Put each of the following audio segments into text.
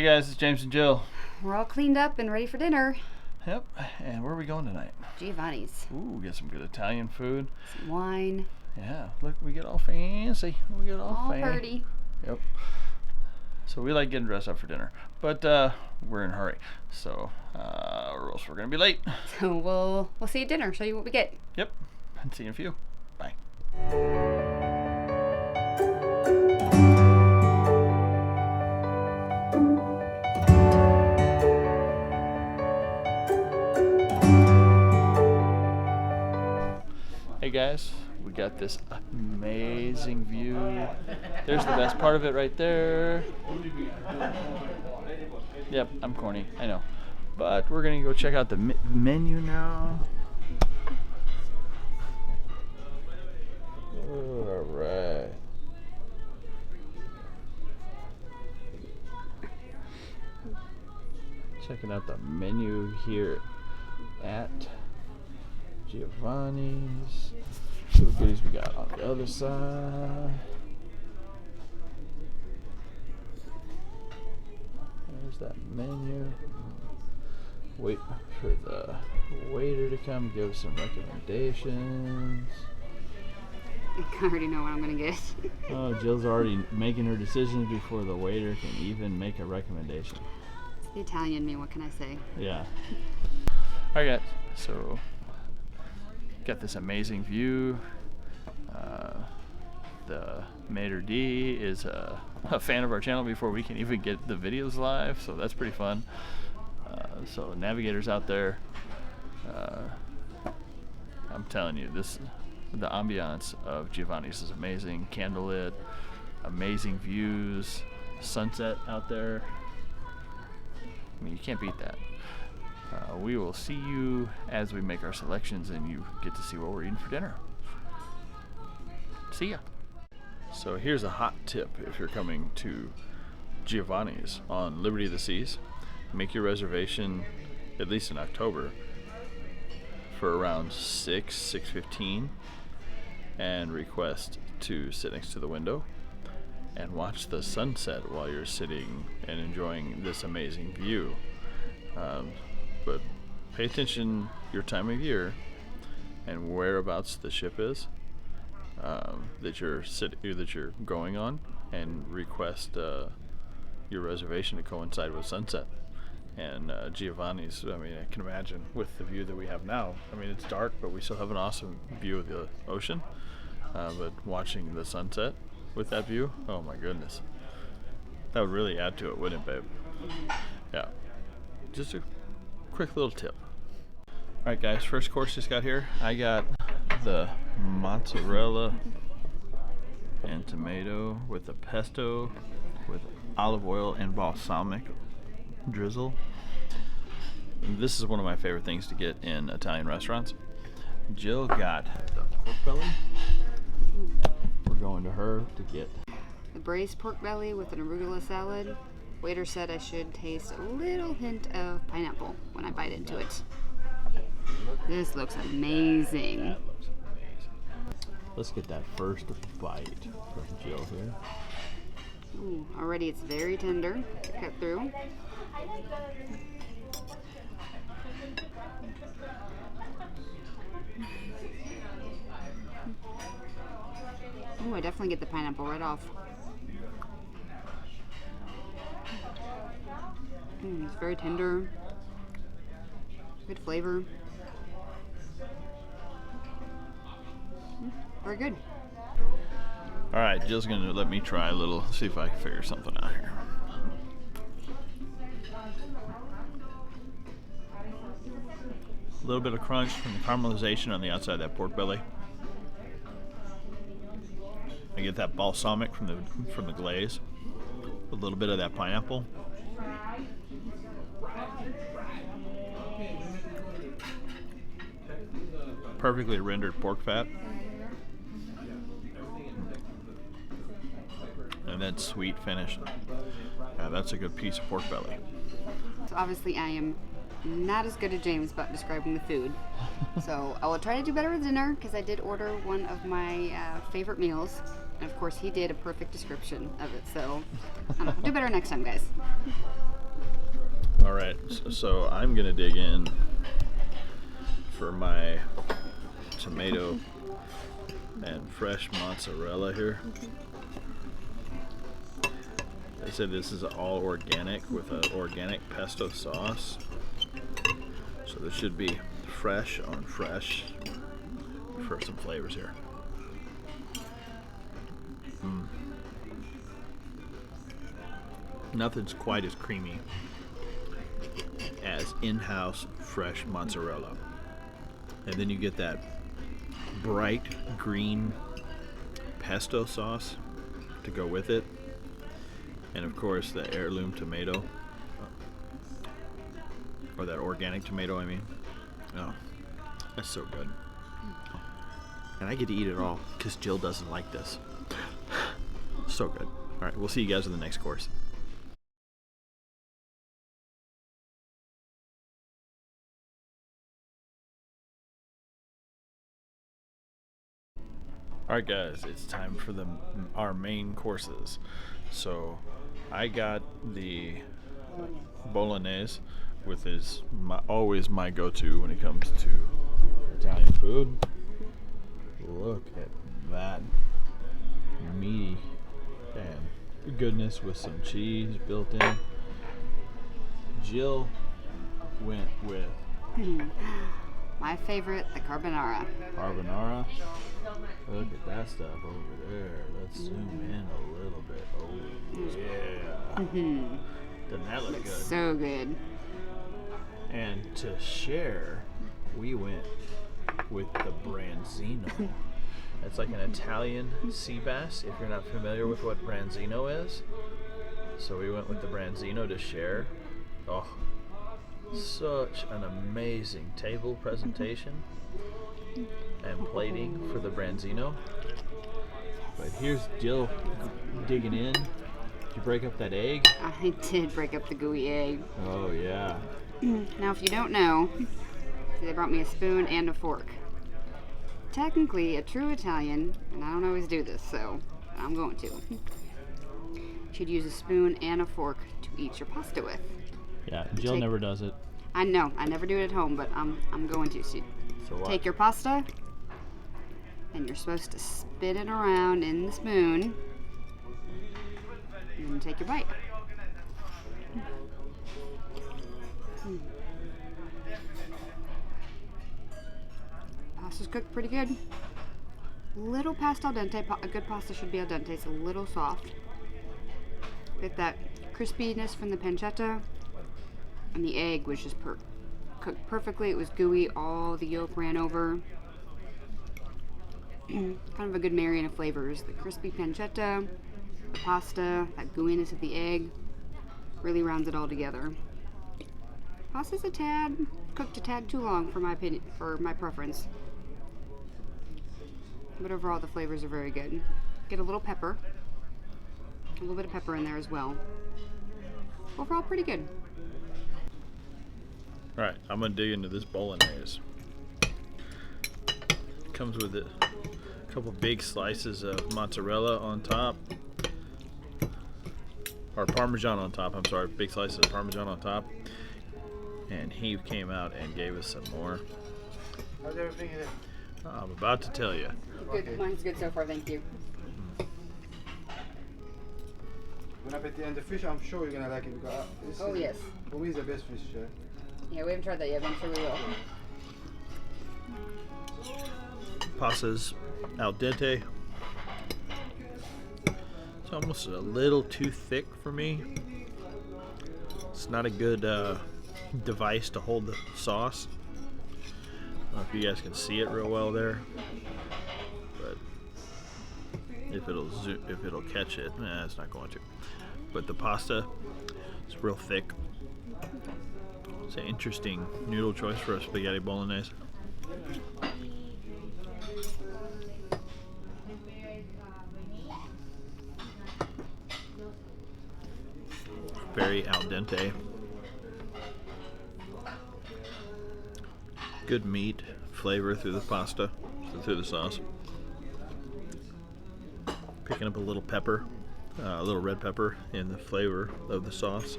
Hey guys, it's James and Jill. We're all cleaned up and ready for dinner. Yep, and where are we going tonight? Giovanni's. Ooh, get some good Italian food. Some wine. Yeah, look, we get all fancy. We get all fancy. Pretty. Yep. So we like getting dressed up for dinner, but we're in a hurry, so or else we're gonna be late. So we'll see you at dinner. Show you what we get. Yep, and see you in a few. Bye. Hey guys, we got this amazing view. There's the best part of it right there. Yep, I'm corny, I know. But we're gonna go check out the menu now. Alright. Checking out the menu here at Giovanni's. See what goodies we got on the other side. There's that menu. Wait for the waiter to come give us some recommendations. I already know what I'm gonna get. Oh, Jill's already making her decisions before the waiter can even make a recommendation. It's the Italian me, what can I say? Yeah. Alright guys, so got this amazing view. The Mater D is a fan of our channel before we can even get the videos live, so that's pretty fun. So navigators out there, I'm telling you, the ambiance of Giovanni's is amazing. Candlelit, amazing views, sunset out there. I mean, you can't beat that. We will see you as we make our selections and you get to see what we're eating for dinner. See ya. So here's a hot tip if you're coming to Giovanni's on Liberty of the Seas. Make your reservation at least in October for around 6:15 and request to sit next to the window and watch the sunset while you're sitting and enjoying this amazing view. But pay attention your time of year and whereabouts the ship is that you're going on, and request your reservation to coincide with sunset. And Giovanni's, I mean, I can imagine with the view that we have now. I mean, it's dark, but we still have an awesome view of the ocean. But watching the sunset with that view, oh my goodness, that would really add to it, wouldn't it, babe? Yeah. Just a quick little tip. Alright guys, first course just got here. I got the mozzarella and tomato with the pesto with olive oil and balsamic drizzle. And this is one of my favorite things to get in Italian restaurants. Jill got the pork belly. We're going to her to get The braised pork belly with an arugula salad. Waiter said I should taste a little hint of pineapple when I bite into it. This looks amazing. Let's get that first bite from Jill here. Ooh, already it's very tender to cut through. Ooh, I definitely get the pineapple right off. It's very tender. Good flavor. Very good. Alright, Jill's gonna let me try a little, see if I can figure something out here. A little bit of crunch from the caramelization on the outside of that pork belly. I get that balsamic from the glaze. A little bit of that pineapple. Perfectly rendered pork fat. And then sweet finish. Yeah, that's a good piece of pork belly. So obviously I am not as good as James about describing the food. So I will try to do better with dinner because I did order one of my favorite meals. And of course he did a perfect description of it. So I'll do better next time, guys. All right, so I'm gonna dig in for my tomato and fresh mozzarella here. They said this is all organic with an organic pesto sauce. So this should be fresh on fresh for some flavors here. Nothing's quite as creamy as in-house fresh mozzarella. And then you get that bright green pesto sauce to go with it. And of course the heirloom tomato, or that organic tomato, I mean. Oh, that's so good. And I get to eat it all because Jill doesn't like this. So good. All right, we'll see you guys in the next course. All right, guys, it's time for our main courses. So I got the Bolognese, with always my go-to when it comes to Italian food. Look at that meaty and goodness with some cheese built in. Jill went with my favorite, the carbonara. Carbonara. Look at that stuff over there. Let's zoom in a little bit. Oh yeah. Doesn't that look good? So good. And to share, we went with the branzino. It's like an Italian sea bass, if you're not familiar with what branzino is. So we went with the branzino to share. Oh, such an amazing table presentation and plating for the branzino. But here's Jill digging in. Did you break up that egg? I did break up the gooey egg. Oh yeah. Now if you don't know, they brought me a spoon and a fork. Technically, a true Italian, and I don't always do this, so I'm going to. Should use a spoon and a fork to eat your pasta with. Yeah, Jill never does it. I know, I never do it at home, but I'm going to. So what? Take your pasta, and you're supposed to spin it around in the spoon, and then take your bite. Pasta's cooked pretty good. Little past al dente. A good pasta should be al dente. It's a little soft. Get that crispiness from the pancetta, and the egg was just cooked perfectly. It was gooey. All the yolk ran over. Kind of a good marrying of flavors. The crispy pancetta, the pasta, that gooiness of the egg really rounds it all together. Pasta's cooked a tad too long for my opinion, for my preference. But overall, the flavors are very good. Get a little pepper, a little bit of pepper in there as well. Overall, pretty good. All right, I'm gonna dig into this bolognese. Comes with a couple big slices of mozzarella on top, or Parmesan on top. I'm sorry, big slices of Parmesan on top. And he came out and gave us some more. How's everything here? I'm about to tell you. Good. Okay. Mine's good so far, thank you. Bon appetit. And the fish, I'm sure you're gonna like it because yes. For me, it's the best fish. Yeah, we haven't tried that yet, but I'm sure we will. Pasta's al dente. It's almost a little too thick for me. It's not a good device to hold the sauce. I don't know if you guys can see it real well there, but if it'll catch it, it's not going to. But the pasta is real thick. It's an interesting noodle choice for a spaghetti bolognese. Very al dente. Good meat flavor through the pasta, through the sauce. Picking up a little pepper, a little red pepper in the flavor of the sauce.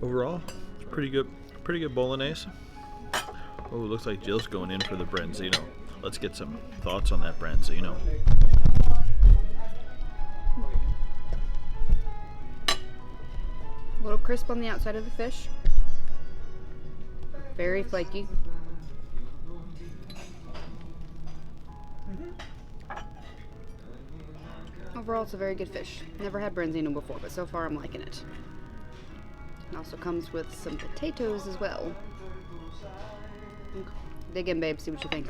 Overall, pretty good bolognese. Oh, looks like Jill's going in for the branzino. Let's get some thoughts on that branzino. A little crisp on the outside of the fish. Very flaky. Overall, it's a very good fish. Never had branzino before, but so far I'm liking it. It also comes with some potatoes as well. Dig in, babe. See what you think.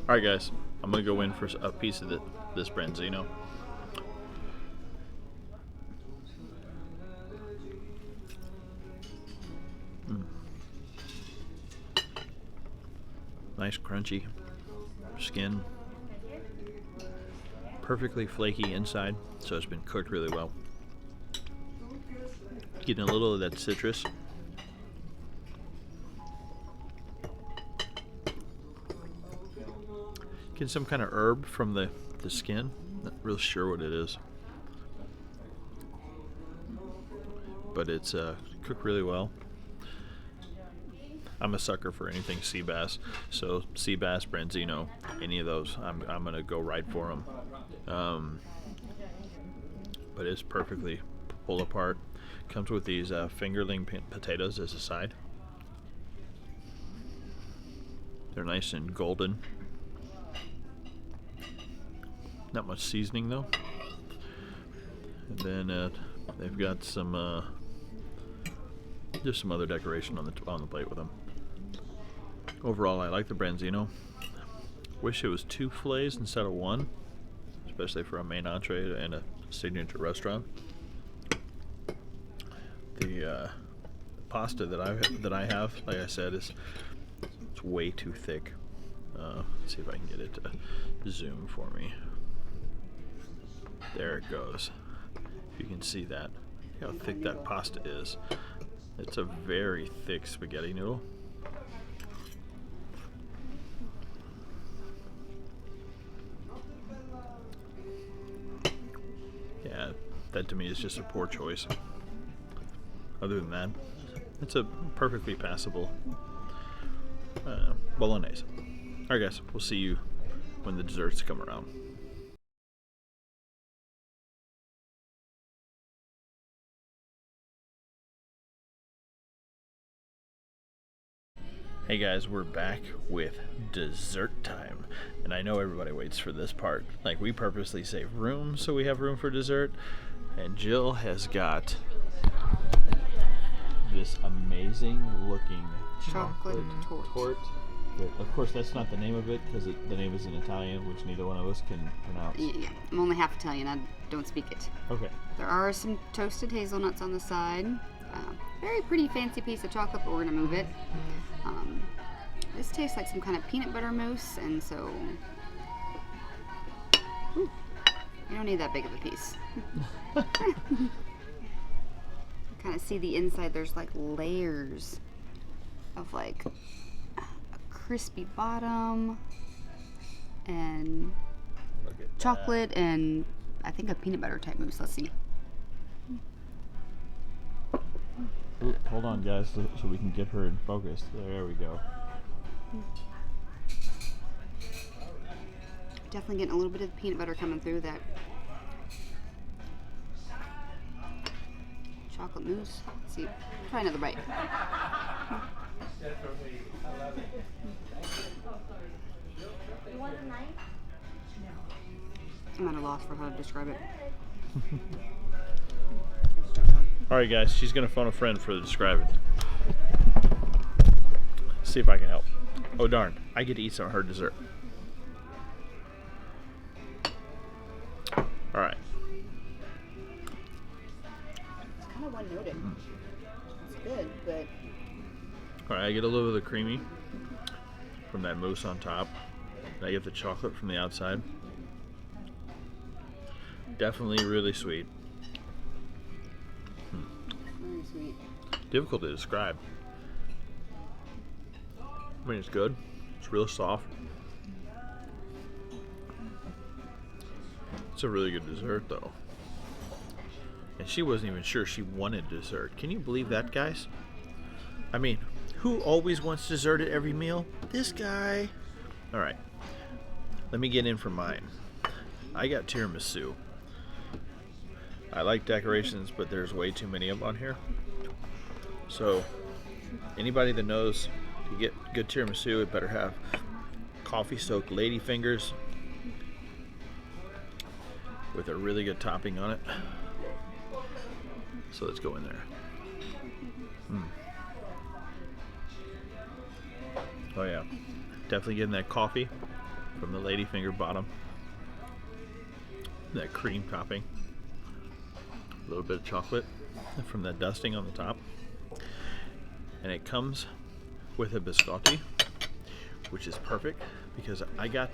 All right, guys. I'm gonna go in for a piece of this branzino. Nice crunchy skin. Perfectly flaky inside, so it's been cooked really well. Getting a little of that citrus. Getting some kind of herb from the skin. Not real sure what it is. But it's cooked really well. I'm a sucker for anything sea bass, so sea bass, branzino, any of those, I'm gonna go right for them. But it's perfectly pulled apart. Comes with these fingerling potatoes as a side. They're nice and golden. Not much seasoning though. And then they've got some just some other decoration on the plate with them. Overall, I like the branzino. Wish it was 2 fillets instead of 1, especially for a main entree and a signature restaurant. The pasta that I have, like I said, it's way too thick. Let's see if I can get it to zoom for me. There it goes. If you can see that, how thick that pasta is. It's a very thick spaghetti noodle. Yeah, that to me is just a poor choice. Other than that, it's a perfectly passable bolognese. Alright guys, we'll see you when the desserts come around. Hey guys, we're back with dessert time. And I know everybody waits for this part. Like, we purposely save room so we have room for dessert. And Jill has got this amazing looking Chocolate torte. Of course, that's not the name of it because the name is in Italian, which neither one of us can pronounce. Yeah, I'm only half Italian. I don't speak it. Okay. There are some toasted hazelnuts on the side. Very pretty fancy piece of chocolate, but we're gonna move it. This tastes like some kind of peanut butter mousse, and so you don't need that big of a piece. Kind of see the inside. There's like layers of like a crispy bottom and chocolate and I think a peanut butter type mousse. Let's see. Ooh, hold on guys, so we can get her in focus. There we go. Definitely getting a little bit of the peanut butter coming through that chocolate mousse. Let's see, try another bite. I'm at a loss for how to describe it. Alright guys, she's gonna phone a friend for the describing. See if I can help. Oh darn, I get to eat some of her dessert. Alright. It's kind of one-noted. It's good, but Alright, I get a little of the creamy from that mousse on top. And I get the chocolate from the outside. Definitely really sweet. very sweet. Difficult to describe. I mean, it's good. It's real soft. It's a really good dessert, though. And she wasn't even sure she wanted dessert. Can you believe that, guys? I mean, who always wants dessert at every meal? This guy. All right, let me get in for mine. I got tiramisu. I like decorations, but there's way too many of them on here. So anybody that knows to get good tiramisu, it better have coffee-soaked lady fingers with a really good topping on it. So let's go in there. Oh yeah, definitely getting that coffee from the ladyfinger bottom. That cream topping. A little bit of chocolate from that dusting on the top. And it comes with a biscotti, which is perfect because I got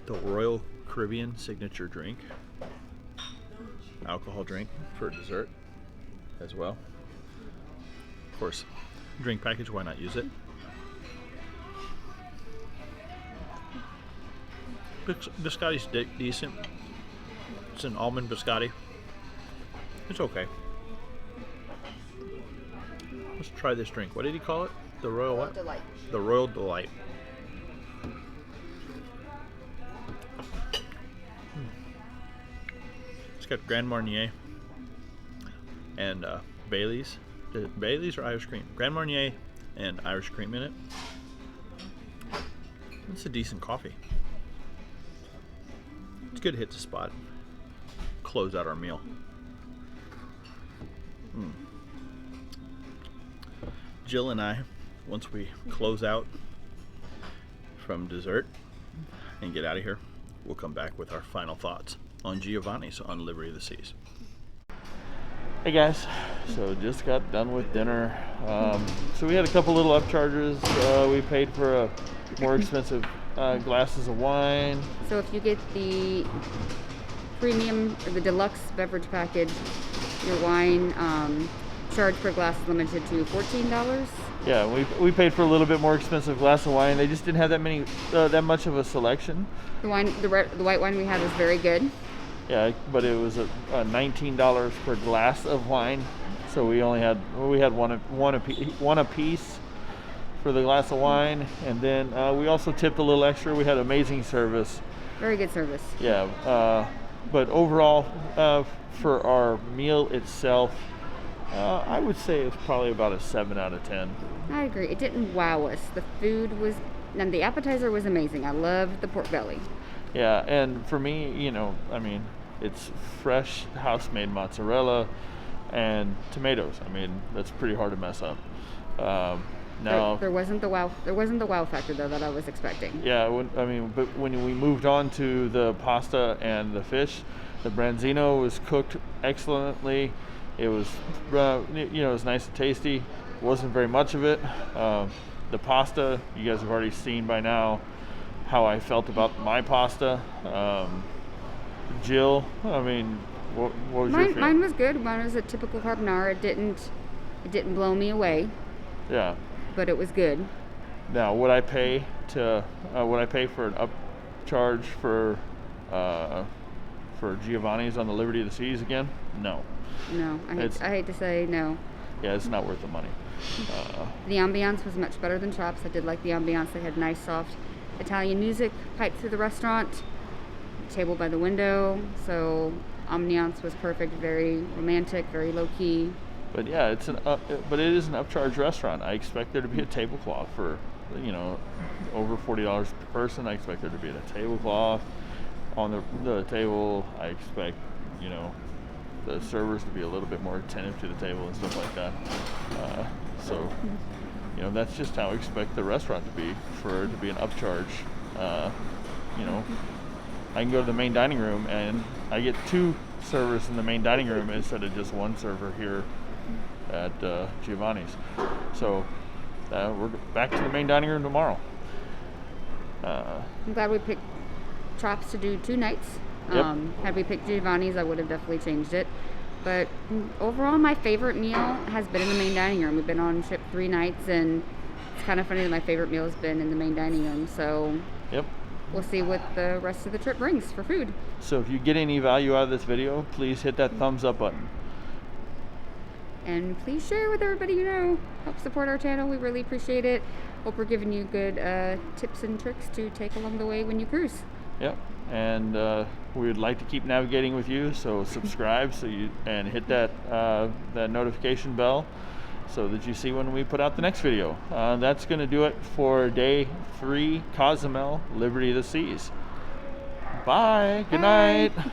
the Royal Caribbean signature drink, alcohol drink for dessert as well. Of course, drink package, why not use it? Biscotti's decent. It's an almond biscotti. It's okay. Let's try this drink. What did he call it? The Royal what? Delight. The Royal Delight. It's got Grand Marnier and Bailey's. Bailey's or Irish cream? Grand Marnier and Irish cream in it. It's a decent coffee. It's good to hit the spot. Close out our meal. Jill and I, once we close out from dessert and get out of here, we'll come back with our final thoughts on Giovanni's on Liberty of the Seas. Hey guys, so just got done with dinner. So we had a couple little upcharges. We paid for a more expensive glasses of wine. So if you get the premium or the deluxe beverage package, your wine charge per glass is limited to $14. Yeah, we paid for a little bit more expensive glass of wine. They just didn't have that much of a selection. The white wine we had was very good. Yeah, but it was a $19 per glass of wine. So we had one a piece for the glass of wine, and then we also tipped a little extra. We had amazing service. Very good service. Yeah, but overall, for our meal itself, I would say it's probably about a 7 out of 10. I agree. It didn't wow us. The food was, and the appetizer was amazing. I loved the pork belly. Yeah, and for me, I mean, it's fresh house-made mozzarella and tomatoes. I mean, that's pretty hard to mess up. Now there wasn't the wow. There wasn't the wow factor though that I was expecting. Yeah, but when we moved on to the pasta and the fish, the branzino was cooked excellently. It was, it was nice and tasty. Wasn't very much of it. The pasta, you guys have already seen by now how I felt about my pasta. Jill, I mean, what was your favorite? Mine was good. Mine was a typical carbonara. It didn't blow me away. Yeah. But it was good. Now, would I pay for an upcharge for Giovanni's on the Liberty of the Seas again? No. No, I hate to say no. Yeah, it's not worth the money. The ambiance was much better than Chops. I did like the ambiance. They had nice, soft Italian music piped through the restaurant. Table by the window, so ambiance was perfect. Very romantic, very low key. But yeah, but it is an upcharge restaurant. I expect there to be a tablecloth for, over $40 per person. I expect there to be a tablecloth on the table. I expect, the servers to be a little bit more attentive to the table and stuff like that. So, that's just how I expect the restaurant to be, for it to be an upcharge. I can go to the main dining room and I get 2 servers in the main dining room instead of just 1 server here at Giovanni's. So we're back to the main dining room tomorrow. I'm glad we picked Chops to do 2 nights. Yep. Had we picked Giovanni's, I would have definitely changed it. But overall, my favorite meal has been in the main dining room. We've been on ship 3 nights, and it's kind of funny that my favorite meal has been in the main dining room. So yep. We'll see what the rest of the trip brings for food. So if you get any value out of this video, please hit that thumbs up button. And please share with everybody you know. Help support our channel. We really appreciate it. Hope we're giving you good tips and tricks to take along the way when you cruise. Yep. And we would like to keep navigating with you, so subscribe and hit that that notification bell so that you see when we put out the next video. That's going to do it for day 3, Cozumel, Liberty of the Seas. Bye. Good Bye. night.